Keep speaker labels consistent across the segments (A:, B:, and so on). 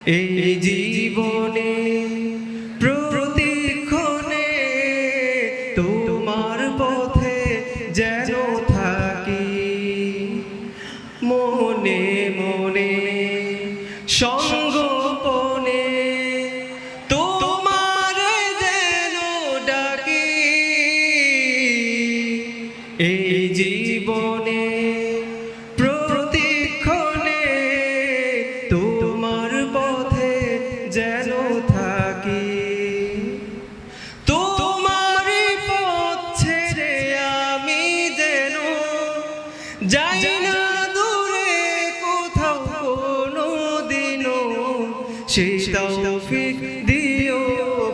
A: এই জীবনে প্রতিক্ষণে তোমার পথে যেন থাকি, মনে মনে সঙ্গোপনে তোমার যেন ডাকি। এই জীবনে প্রতিক্ষণে তোমার পথে যেন থাকি, তোমার পথ ছেড়ে আমি যেন যাই না দূরে কোথাও কোনো দিনও। সেই তৌফিক দিও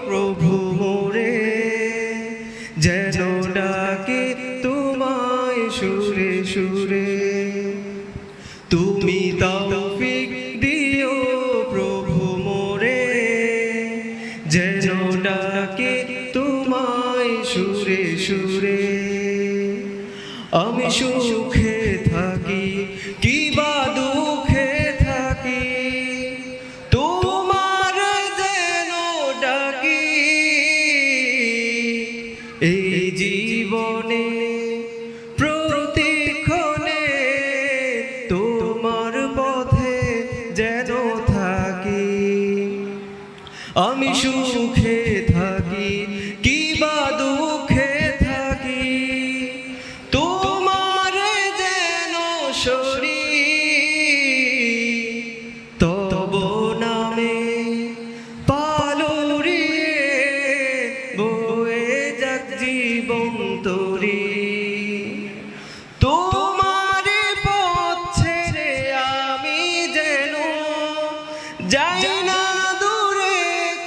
A: প্রভু মোরে, যেন ডাকি তোমায় সুরে সুরে। তুমি তৌফিক দিও প্রভু মোরে, যেন ডাকি তোমায় সুরে সুরে। আমি সুখে থাকি কিবা দুঃখে থাকি, তোমার যেন ডাকি। এই জীবনে প্রতিক্ষণে তোমার পথে যেন থাকি। আমি সুখে থাকি কিবা দুঃখে থাকি, তোমার যেন সরি। তব নামে পালুরিয়ে বয়ে যাক জীবন তরি। তোমার পথ ছেড়ে আমি যেন যাই না দূরে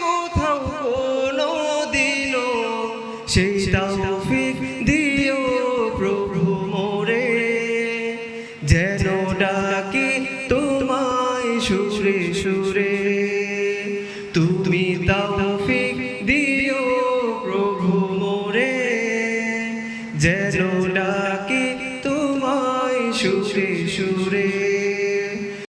A: কোথাও কোনো দিনও। সেই তৌফিক দিও প্রভু মোরে, যেন ডাকি তোমায় সুরে সুরে। তুমি তৌফিক দিও প্রভু মোরে, যেন ডাকি তোমায় সুরে সুরে।